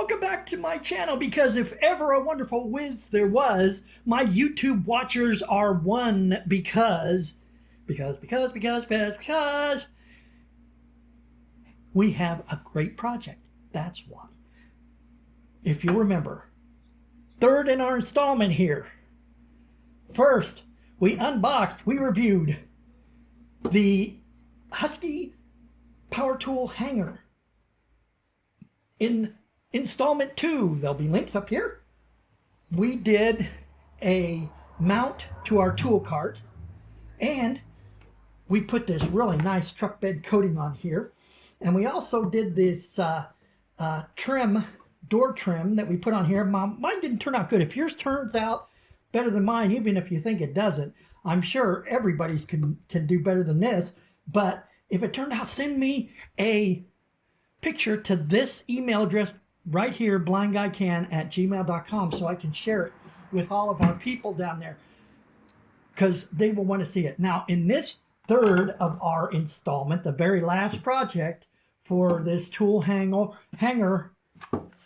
welcome back to my channel, because if ever a wonderful whiz there was, my YouTube watchers are one because we have a great project. That's why. If you remember, third in our installment here. First, we unboxed, we reviewed the HUSKY Power Tool Hanger. In installment 2, there'll be links up here, we did a mount to our tool cart, and we put this really nice truck bed coating on here, and we also did this door trim that we put on here. Mine didn't turn out good. If yours turns out better than mine, even if you think it doesn't, I'm sure everybody's can do better than this. But if it turned out, send me a picture to this email address right here, blindguycan@gmail.com, so I can share it with all of our people down there, because they will want to see it. Now, in this third of our installment, the very last project for this tool hanger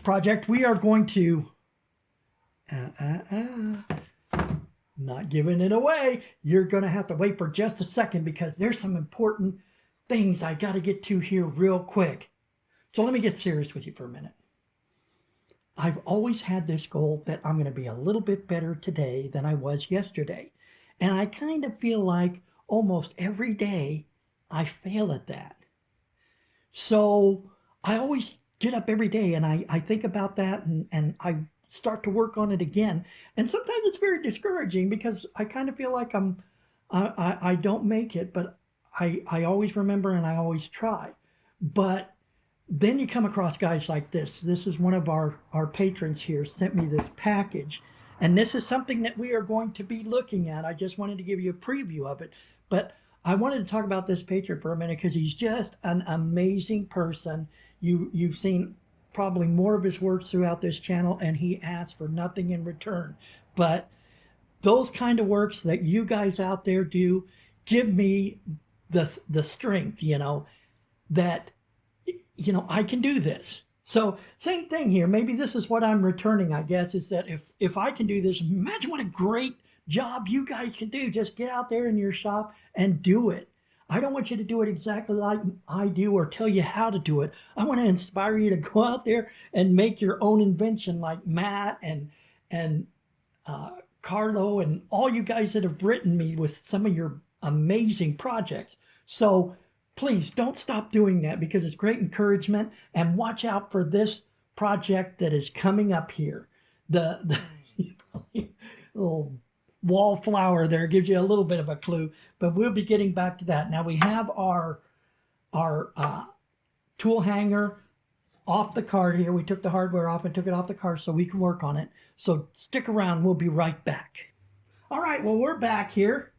project, we are going to not giving it away. You're going to have to wait for just a second, because there's some important things I got to get to here real quick. So let me get serious with you for a minute. I've always had this goal that I'm going to be a little bit better today than I was yesterday. And I kind of feel like almost every day I fail at that. So I always get up every day and I think about that, and I start to work on it again. And sometimes it's very discouraging, because I kind of feel like I don't make it, but I always remember and I always try. But then you come across guys like this. This is one of our patrons here sent me this package. And this is something that we are going to be looking at. I just wanted to give you a preview of it. But I wanted to talk about this patron for a minute, because he's just an amazing person. You've seen probably more of his works throughout this channel, and he asks for nothing in return. But those kind of works that you guys out there do give me the strength, that I can do this. So same thing here. Maybe this is what I'm returning, I guess, is that if I can do this, imagine what a great job you guys can do. Just get out there in your shop and do it. I don't want you to do it exactly like I do or tell you how to do it. I want to inspire you to go out there and make your own invention, like Matt and Carlo and all you guys that have written me with some of your amazing projects. So please don't stop doing that, because it's great encouragement. And watch out for this project that is coming up here. The little wallflower there gives you a little bit of a clue, but we'll be getting back to that. Now we have our tool hanger off the cart here. We took the hardware off and took it off the cart so we can work on it. So stick around. We'll be right back. All right, well, we're back here.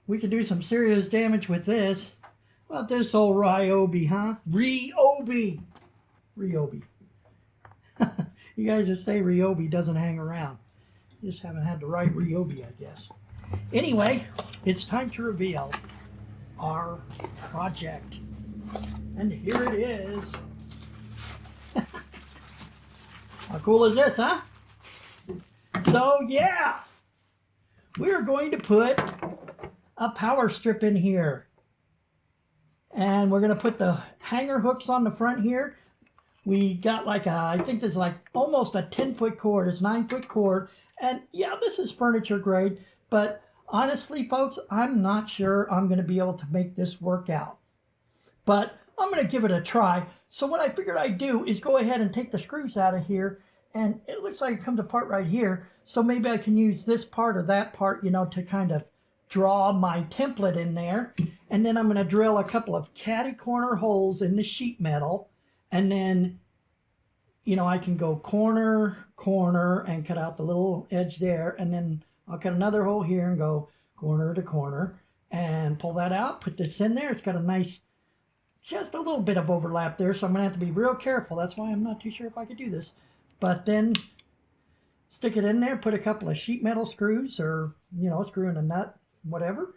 We can do some serious damage with this. About this old Ryobi, huh? Ryobi. You guys that say Ryobi doesn't hang around. You just haven't had the right Ryobi, I guess. Anyway, it's time to reveal our project. And here it is. How cool is this, huh? So, yeah. We're going to put a power strip in here. And we're going to put the hanger hooks on the front here. We got I think this is almost a 10-foot cord. It's 9-foot cord. And yeah, this is furniture grade. But honestly, folks, I'm not sure I'm going to be able to make this work out. But I'm going to give it a try. So what I figured I'd do is go ahead and take the screws out of here. And it looks like it comes apart right here. So maybe I can use this part or that part, to kind of draw my template in there. And then I'm going to drill a couple of catty corner holes in the sheet metal. And then, I can go corner, and cut out the little edge there. And then I'll cut another hole here and go corner to corner and pull that out, put this in there. It's got a nice, just a little bit of overlap there. So I'm going to have to be real careful. That's why I'm not too sure if I could do this. But then stick it in there, put a couple of sheet metal screws, or, screw in a nut, whatever.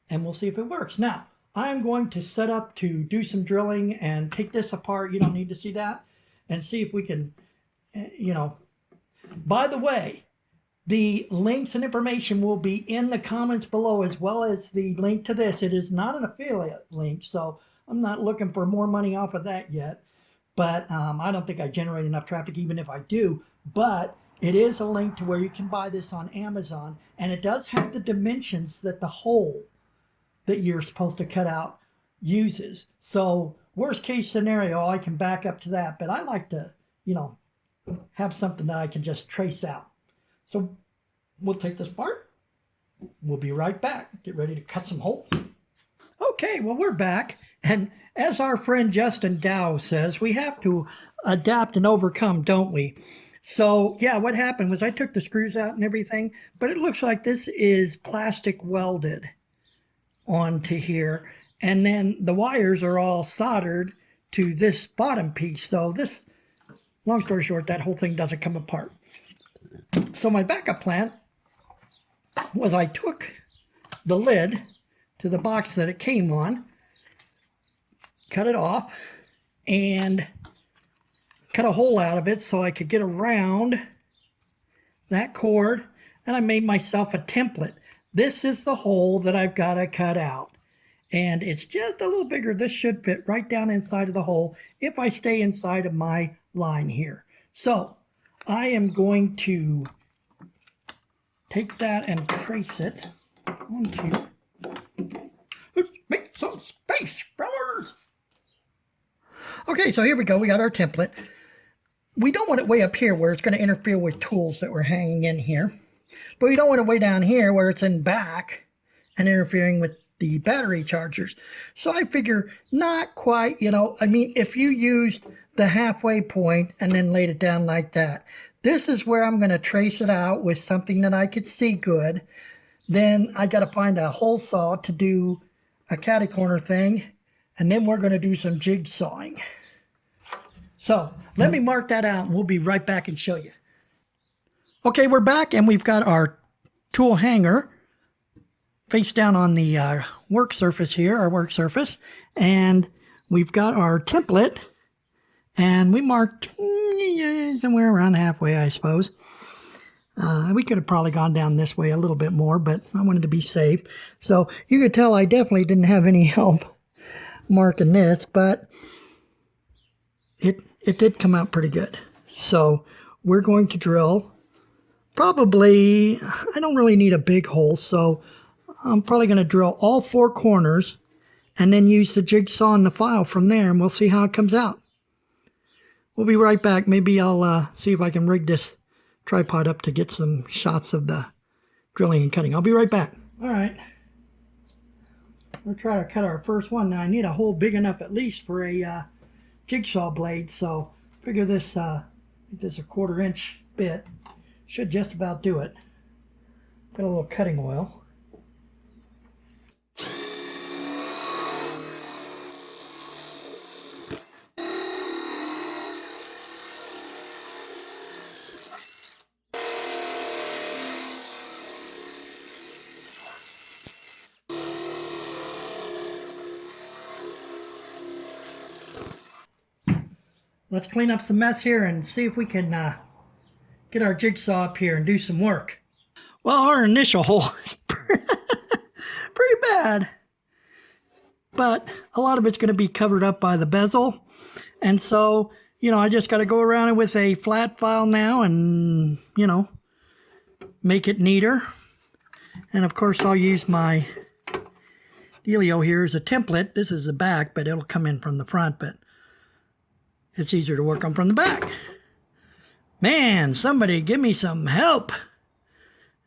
And we'll see if it works. Now, I'm going to set up to do some drilling and take this apart. You don't need to see that. and see if we can, you know. By the way, the links and information will be in the comments below, as well as the link to this. It is not an affiliate link, so I'm not looking for more money off of that yet. But I don't think I generate enough traffic even if I do. But it is a link to where you can buy this on Amazon. And it does have the dimensions that the hole that you're supposed to cut out uses. So worst case scenario, I can back up to that. But I like to, you know, have something that I can just trace out. So we'll take this part. We'll be right back. Get ready to cut some holes. Okay, well, we're back. And as our friend Justin Dow says, we have to adapt and overcome, don't we? So, yeah, what happened was I took the screws out and everything, but it looks like this is plastic welded onto here. And then the wires are all soldered to this bottom piece. So this, long story short, that whole thing doesn't come apart. So my backup plan was I took the lid to the box that it came on, cut it off, and cut a hole out of it so I could get around that cord, and I made myself a template. This is the hole that I've got to cut out, and it's just a little bigger. This should fit right down inside of the hole if I stay inside of my line here. So I am going to take that and trace it onto. Let's make some space, fellas. Okay, so here we go. We got our template. We don't want it way up here where it's going to interfere with tools that we're hanging in here. But we don't want it way down here where it's in back and interfering with the battery chargers. So I figure not quite, you know, I mean, if you used the halfway point and then laid it down like that, this is where I'm going to trace it out with something that I could see good. Then I got to find a hole saw to do a catty corner thing. And then we're going to do some jigsawing. So let me mark that out and we'll be right back and show you. Okay, we're back and we've got our tool hanger face down on the work surface here, our work surface. And we've got our template and we marked somewhere around halfway, I suppose. We could have probably gone down this way a little bit more, but I wanted to be safe. So you could tell I definitely didn't have any help marking this, but it did come out pretty good. So we're going to drill probably, I don't really need a big hole, so I'm probably going to drill all 4 corners and then use the jigsaw and the file from there, and we'll see how it comes out. We'll be right back. Maybe I'll see if I can rig this tripod up to get some shots of the drilling and cutting. I'll be right back. All right. We'll try to cut our first one. Now I need a hole big enough at least for a jigsaw blade, so figure this, this a 1/4 inch bit should just about do it. Got a little cutting oil. Let's clean up some mess here and see if we can get our jigsaw up here and do some work. Well, our initial hole is pretty bad, but a lot of it's going to be covered up by the bezel. And so, you know, I just got to go around it with a flat file now and, you know, make it neater. And of course, I'll use my dealio here as a template. This is the back, but it'll come in from the front, but it's easier to work on from the back. Man, somebody give me some help.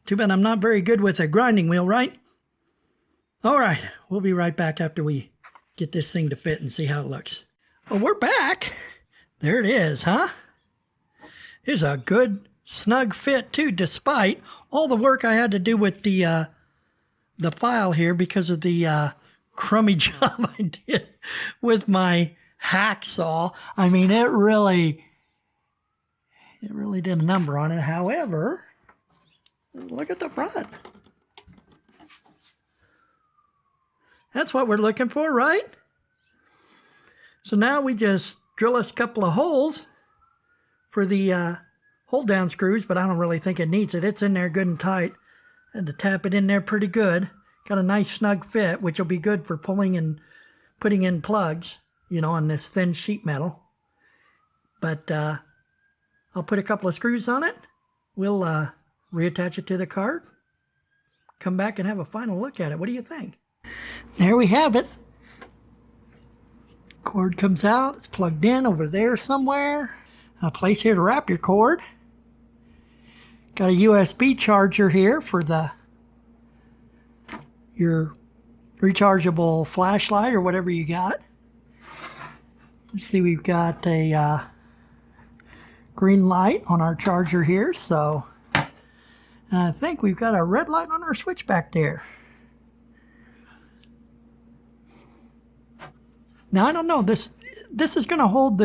Too bad I'm not very good with a grinding wheel, right? All right, we'll be right back after we get this thing to fit and see how it looks. Well, we're back. There it is, huh? It's a good, snug fit, too, despite all the work I had to do with the file here because of the crummy job I did with my hacksaw. I mean, it really did a number on it. However, look at the front. That's what we're looking for, right? So now we just drill us a couple of holes for the hold down screws, but I don't really think it needs it. It's in there good and tight. Had to tap it in there pretty good. Got a nice snug fit, which will be good for pulling and putting in plugs, you know, on this thin sheet metal. But I'll put a couple of screws on it. We'll reattach it to the cart. Come back and have a final look at it. What do you think? There we have it. Cord comes out. It's plugged in over there somewhere. A place here to wrap your cord. Got a USB charger here for your rechargeable flashlight or whatever you got. Let's see, we've got a green light on our charger here, so I think we've got a red light on our switch back there. Now I don't know, this is going to hold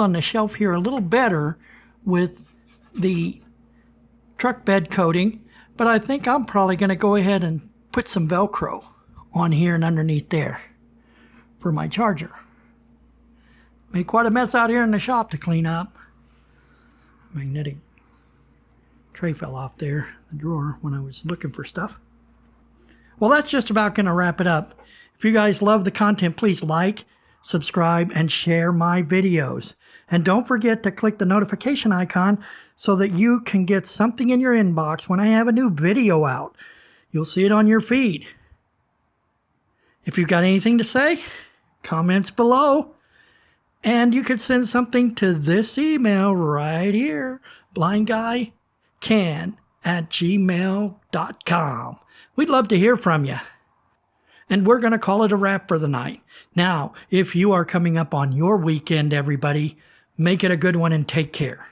on the shelf here a little better with the truck bed coating, but I think I'm probably going to go ahead and put some Velcro on here and underneath there for my charger. Made quite a mess out here in the shop to clean up. Magnetic tray fell off there, the drawer, when I was looking for stuff. Well, that's just about going to wrap it up. If you guys love the content, please like, subscribe, and share my videos. And don't forget to click the notification icon so that you can get something in your inbox when I have a new video out. You'll see it on your feed. If you've got anything to say, comments below. And you could send something to this email right here, blindguycan@gmail.com. We'd love to hear from you. And we're going to call it a wrap for the night. Now, if you are coming up on your weekend, everybody, make it a good one and take care.